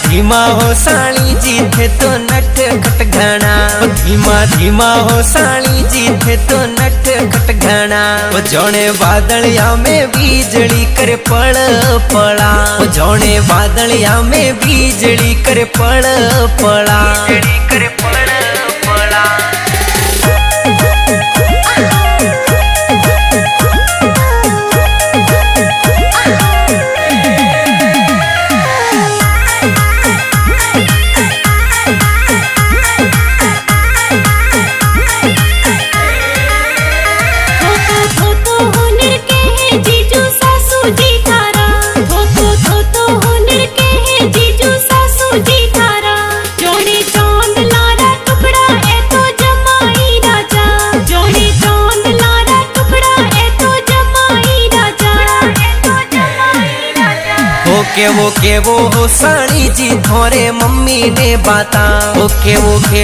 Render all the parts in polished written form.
धीमा हो साली जी थे तो नट खट घना, धीमा धीमा हो साली जी थे तो नट खट घना। जोने बादलिया में बीजली करे पड़ पड़ा, जोने बादलिया में बीजली करे पड़ पड़ा, करे पड़ पड़ा। के वो हो साली जी थोरे मम्मी ने बाता, के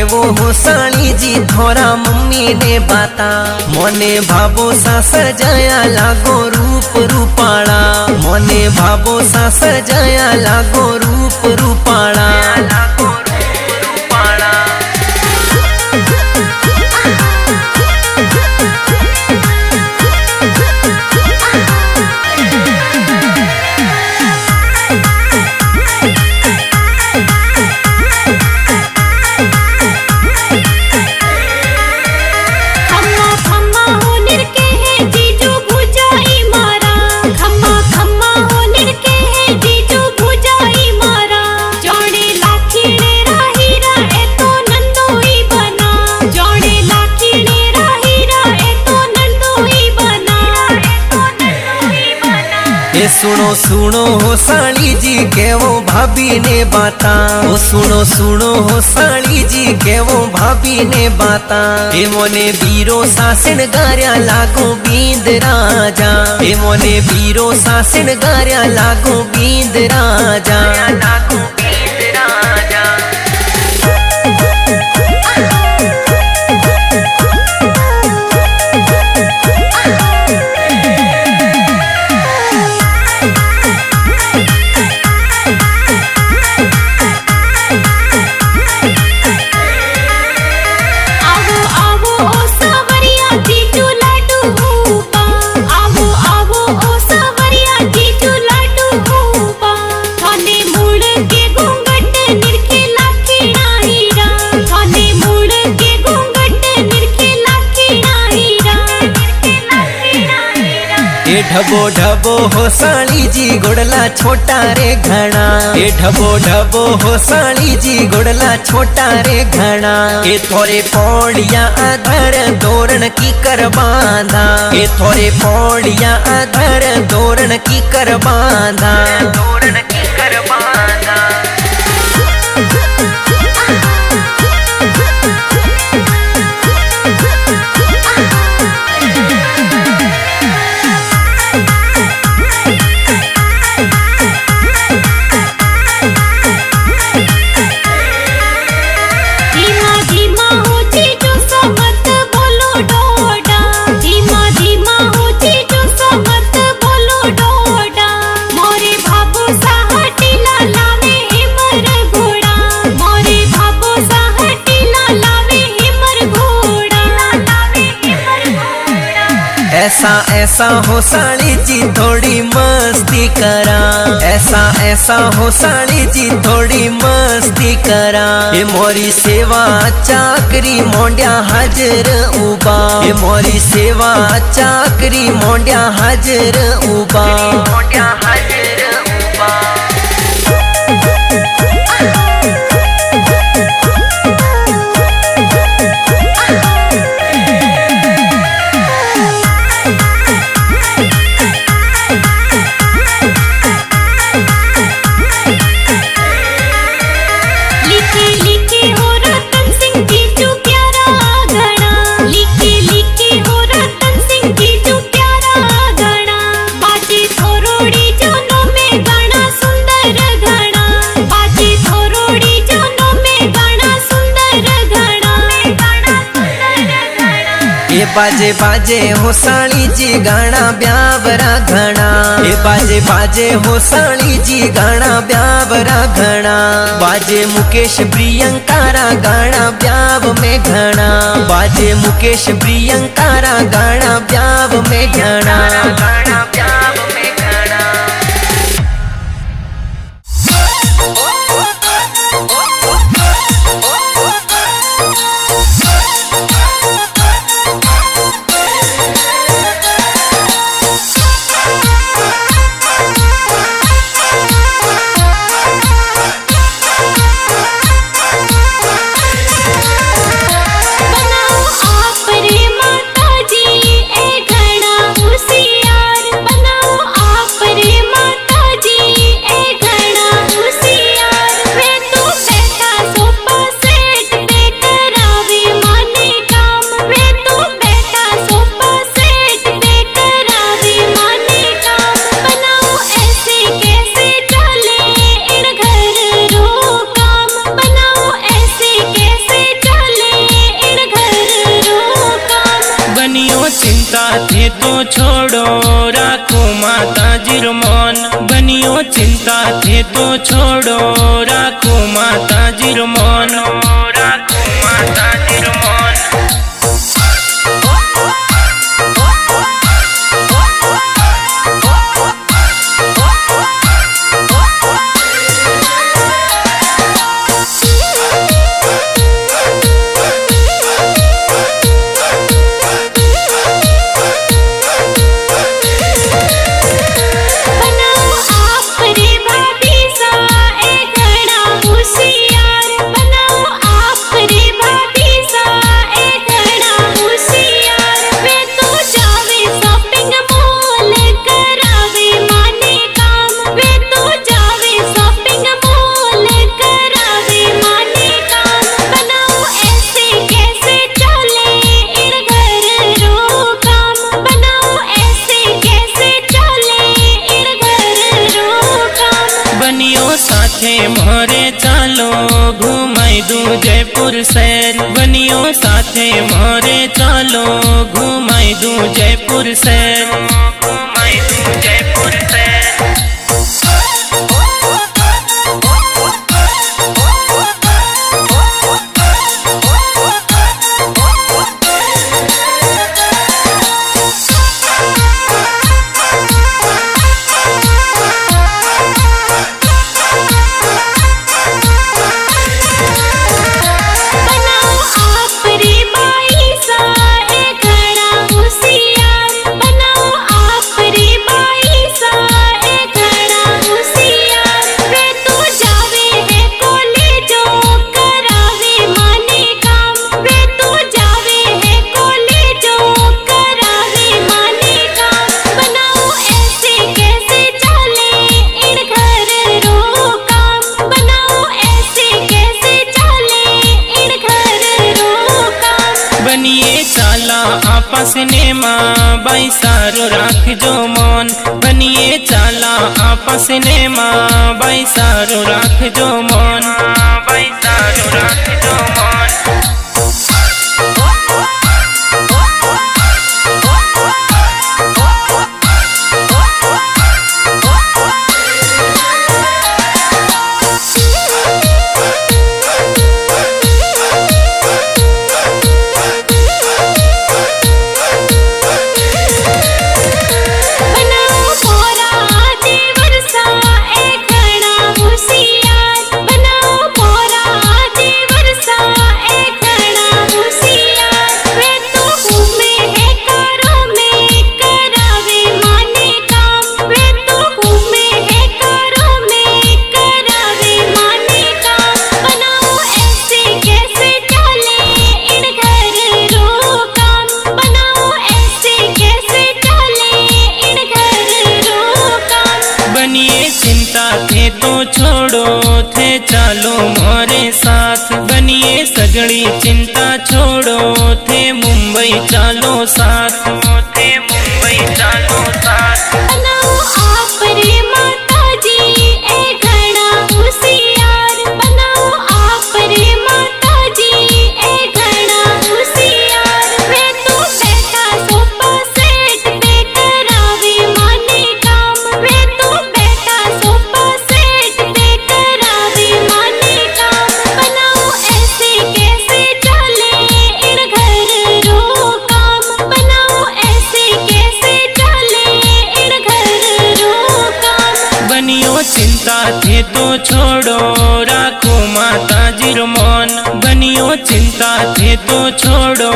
वो हो साली जी थोरा मम्मी ने बाता। मोने भाबो सा सजाया लागो रूप रूपाला, मोने भाबो सा सजाया लागो रूप रूपाला। सुनो सुनो हो साली जी के वो भाभी ने बाता, ओ सुनो सुनो हो साली जी के वो भाभी ने बाता। ए मोने बीरो सासन गार्या लागो बींद राजा, ए मोने बीरो सासन गार्या लागो बींद राजा, लागो बींद राजा। ढबो ढबो हो साली जी गोड़ला छोटा रे घना, ए ढबो ढबो हो साली जी गोड़ला छोटा रे घना। ए थोरे पौड़िया आधर दौरण की कर बांधा, ए थोरे पौड़िया आधर दौरण की कर बांधा, दौरण की कर बांधा। ऐसा ऐसा हो साली जी थोड़ी मस्ती करा, ऐसा ऐसा हो साली जी थोड़ी मस्ती करा। ये मोरी सेवा चाकरी मोंडिया हाजर उबा, ये मोरी सेवा चाकरी मोंडिया हाजर उबा, मोंडिया हाजर उबा। बाजे बाजे हो साली जी गाना ब्यावरा घना। ए बाजे बाजे हो साली जी गाना ब्यावरा घना। बाजे मुकेश प्रियंकारा गाना ब्याव में घना। बाजे मुकेश प्रियंकारा गाना ब्याव में घना। गाना ब्याव में घना। चिंता थे तो छोड़ो राखो माता जी रो मन। बनियो चिंता थे तो छोड़ो राखो माता जी रो मन। राखो माता जी रो मन। मोरे चालो घुमाई दू जयपुर शहर। बनियो साथे मोरे चालो घुमाई दू जयपुर शहर। घुमाई दू जयपुर शहर। आपस ने माँ बाई सारो राख जो मन। बनिए चाला आपस ने माँ बाई सारो राख जो मन। बाई सारो राख जो मन। तो छोड़ो थे चालो मोरे साथ। बनिए सगड़ी चिंता छोड़ो थे मुंबई चालो साथ। थे मुंबई चालो साथ। बनाओ आप रे माता जी ए घड़ा होशियार। बनाओ आप रे माता जी ए घड़ा होशियार। वे तो बेटा चिंता थे तो छोड़ो राखो माता जी रो मन। बनियो चिंता थे तो छोड़ो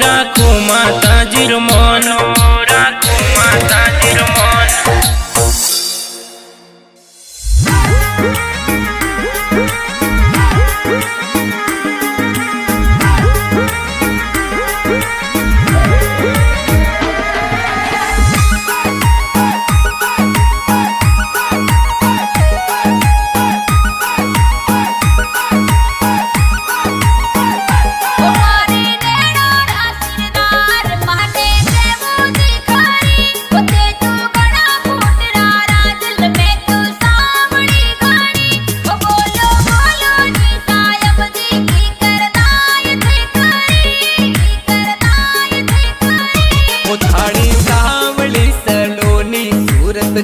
राखो माता जी रो मन। राखो माता जी रो मन।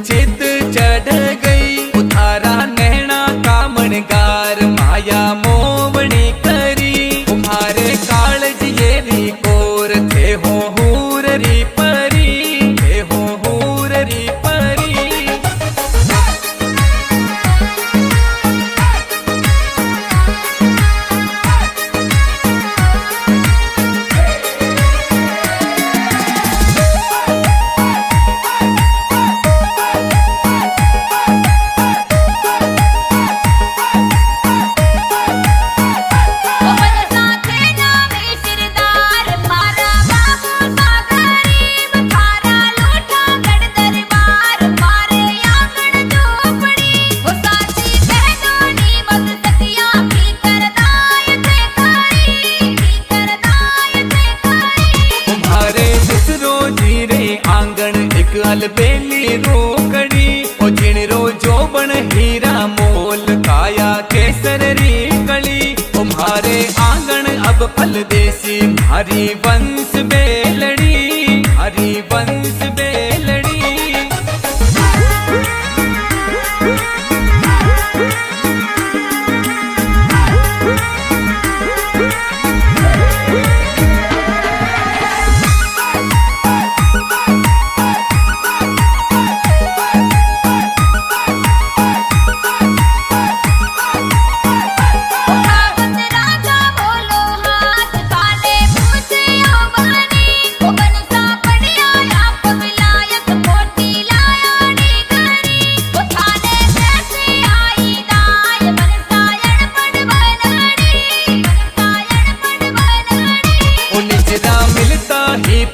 चित चढ़ गई उतारा नैना कामणगार माया मोवणी करी। तुम्हारे कालज ये री कोर थे हो हूर री परी, थे हो हूर री परी। अलबेली रोकड़ी ओ जिण रो जोबन हीरा मोल काया केसरी कली। तुम्हारे आंगन अब फल देसी हरी वंश बेलड़ी, हरी वंश बेलड़ी।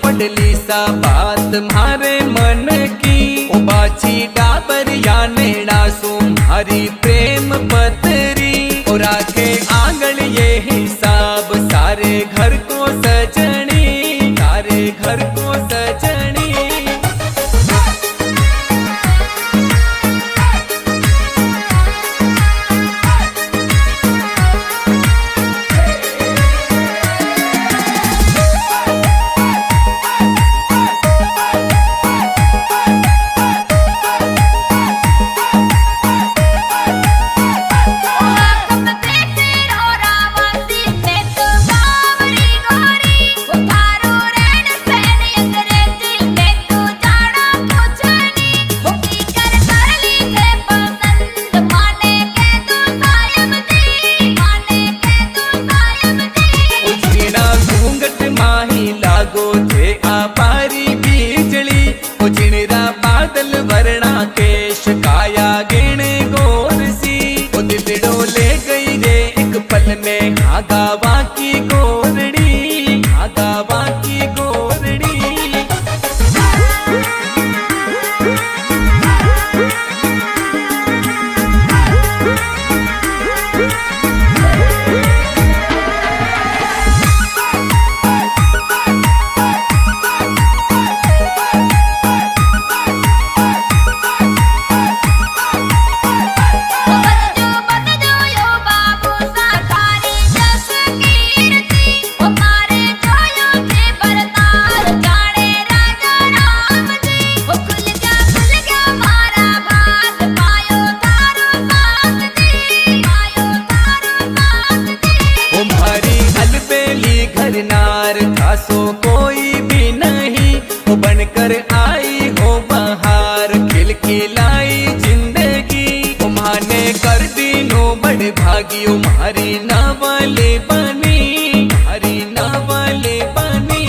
पडली सा बात मारे मन की ओ बाछी डाबर या नेड़ा सुम्हारी प्रेम पतरी। ओ राखे आंगन ये हिसाब सारे घर को सजनी, सारे घर को सजनी। बादल वरना केश काया गिण गोर सी। ओ दिलड़ो ले गई रे एक पल में आगावा की गोरड़ी, आगावा की गोरड़ी। लागी मारी नवले बनी, मारी नवले बनी।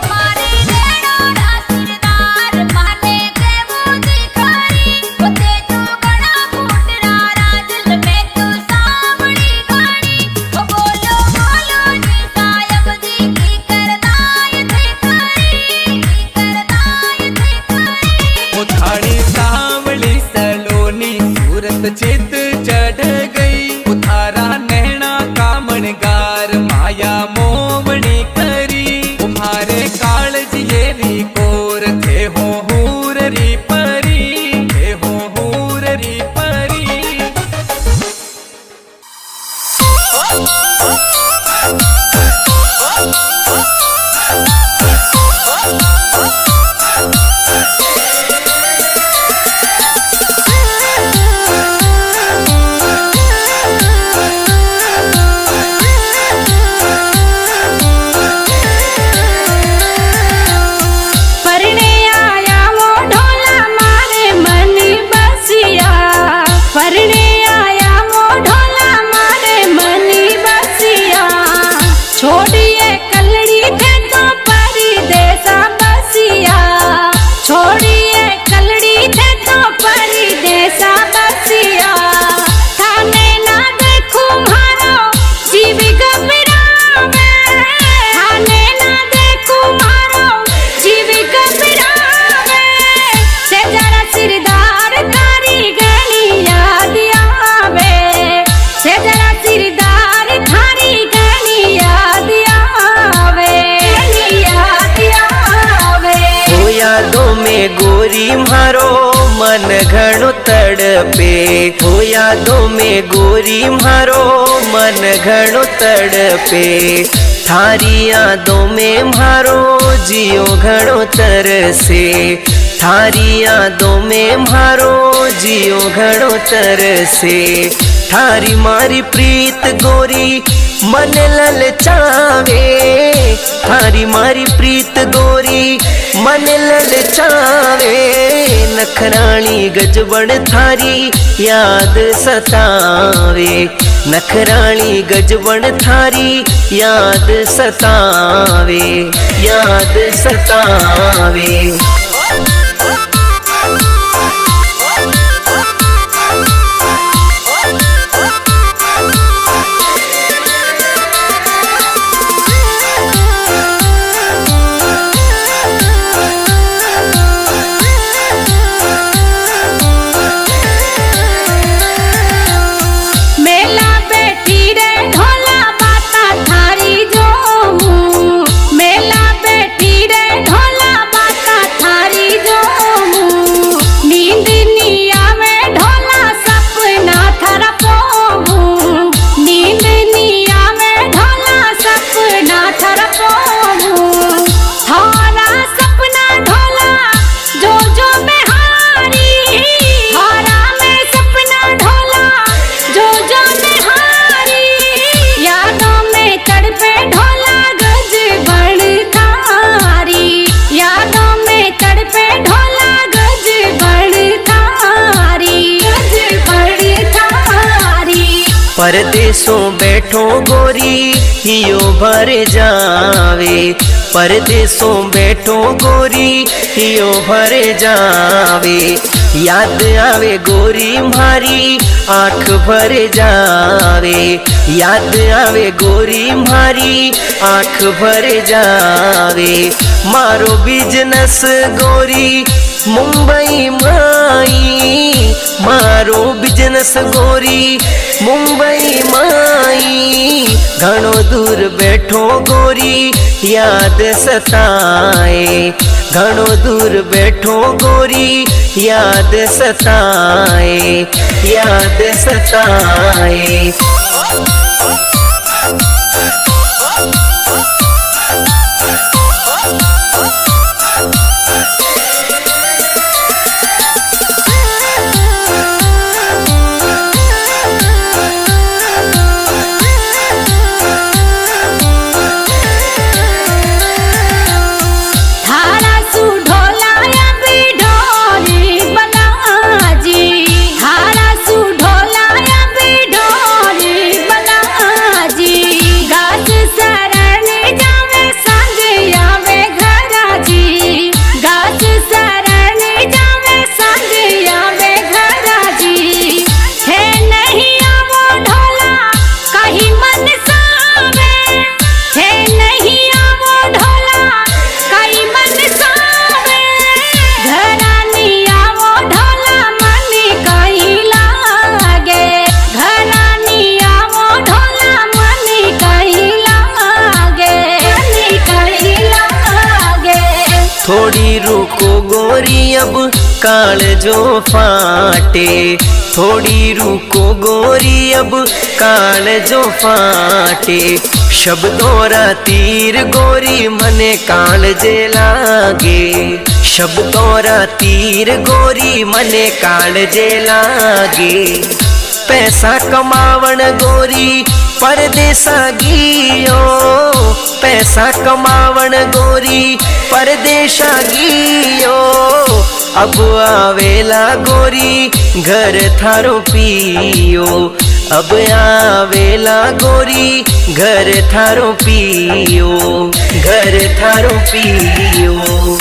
मारे देणो रासदार माने देवो दिखारी, ते तो गणा फूटरा राजल में तू सावड़ी गाणी। बोलो बोलो जी सायब जी की करदाय थे करी, की करदाय थे करी। उठाड़ी सावली सलोनी सूरत चित चढ़ गई, उतारा नैना कामणगार माया मोवणी करी। तुम्हारे कालज ये री कोर थे हो हूर री परी, थे हो हूर री परी। परने आया वो ढोला मारे मन बसिया, परने आया वो ढोला मारे मन बसिया। छोड़िए कलड़ी थे तो परदेसा बसिया, छोड़िए कलड़ी थे तो परदेसा बसिया। थाने ना देखूं मारो जीव घबरावे, थाने ना देखूं मारो जीव घबरावे। से जरा सिरदार थारी गणी याद आवे, से जरा सिरदार थारी गणी याद आवे, गणी याद आवे। हो यादों में गोरी मारो मन घणो तड़पे, हो यादों में गोरी मारो मन घणो तड़पे। थारी यादों में मारो जियो घणो तरसे, थारी यादों में मारो जियो घणो तरसे। थारी मारी प्रीत गोरी मन ललचावे, थारी मारी प्रीत गोरी मन ललचावे। नखराणी गजबण थारी याद सतावे, नखराणी गजबण थारी याद सतावे, याद सतावे। मेला बैठी रे ढोला बाता थारी जो मुँह, मेला बैठी रे ढोला बाता थारी जो मुँह। नींद नी आवे ढोला सपना थारा पोहूं, नींद नी आवे ढोला सपना थारा पोहूं। थारा सपना ढोला जो जो में हारी, थारा में सपना ढोला जो जो में हारी। यादों में तड़पे ढोला गज बण थारी, यादों में तड़पे ढोला गज बण थारी, गज बण थारी। परदेसों बैठो गोरी हियो भर जावे, परदेसों बैठो गोरी हियो भर जावे। याद आवे गोरी मारी आँख भर जावे, याद आवे गोरी मारी आँख भर जावे। मारो बिजनेस गोरी मुंबई माई, मारो बिजनेस गोरी मुंबई माई। घणो दूर बैठो गोरी याद सताए, घणो दूर बैठो गोरी याद सताए, याद सताए। हारा सु ढोला या भी ढोली काल जो फाटे। थोड़ी रुको गोरी अब काल जो फाटे। शब्दों रा तीर गोरी मने काल जे लागे। शब्दों रा तीर गोरी मने काल जे लागे। पैसा कमावण गोरी परदेसा गियो। पैसा कमावण गोरी परदेसा गियो। अब आवेला गोरी घर थारो पियो। अब आवेला गोरी घर थारो पियो। घर थारो पियो।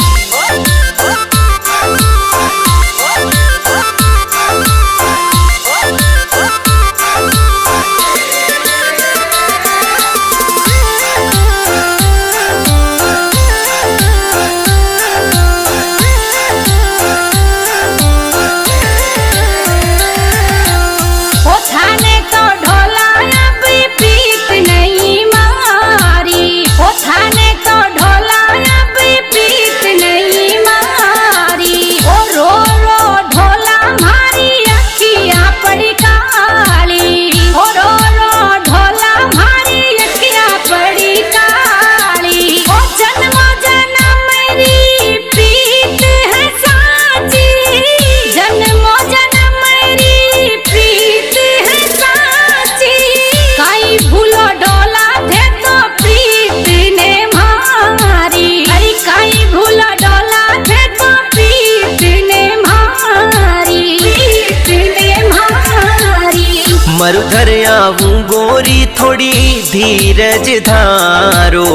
मरुधर आऊं गोरी थोड़ी धीरज धारो।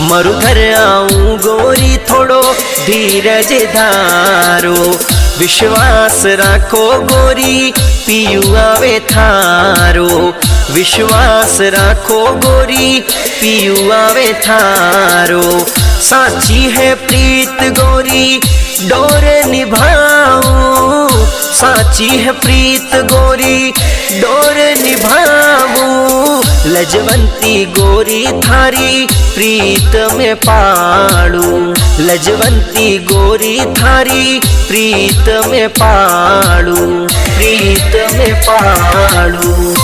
मरुधर आऊं गोरी थोड़ो धीरज धारो। विश्वास राखो गोरी पियू आवे थारो। विश्वास राखो गोरी पियू आवे थारो। साची है प्रीत गोरी डोर निभाऊं। साची है प्रीत गोरी डोर निभाऊं। लजवंती गोरी थारी प्रीत में पालू। लजवंती गोरी थारी प्रीत में पालू। प्रीत में पालू।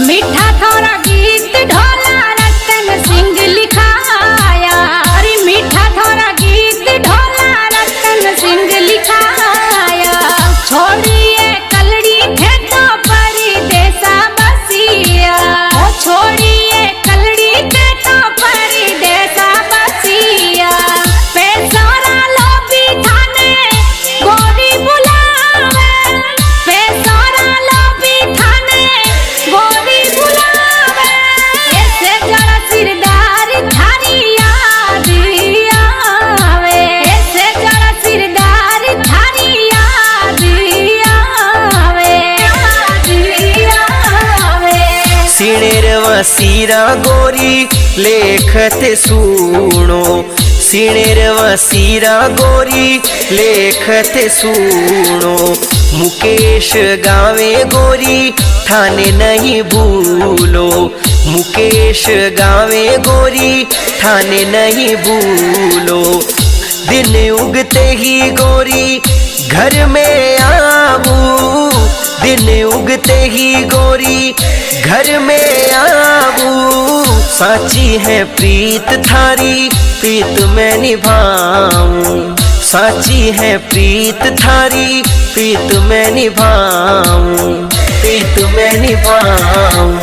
मीठा थोड़ा गीत ढोला रतन सिंह लिखाया। अरे मीठा थोड़ा गीत ढोला रतन सिंह लिखाया। छोड़िए कलड़ी थे तो परदेसा बसिया। ओ छोड़िए कलड़ी थे तो परदेसा बसिया। पैसोरा लोभी थाने गोरी बुलावे। पैसोरा लोभी थाने गोरी बुलावे। ऐसे जरा सिरदार थारी याद आवे। ऐसे जरा सिरदार थारी याद आवे। याद आवे। सिणेर वसीरा गोरी लेखत सुनो। सिणेर वसीरा गोरी लेखत सुनो। मुकेश गावे गोरी थाने नहीं भूलो। मुकेश गावे गोरी थाने नहीं भूलो। दिन उगते ही गोरी घर में आऊं। दिन उगते ही गोरी घर में आऊं। साची है प्रीत थारी प्रीत में निभाऊं। साची है प्रीत थारी प्रीत में निभाऊं। प्रीत में निभाऊं।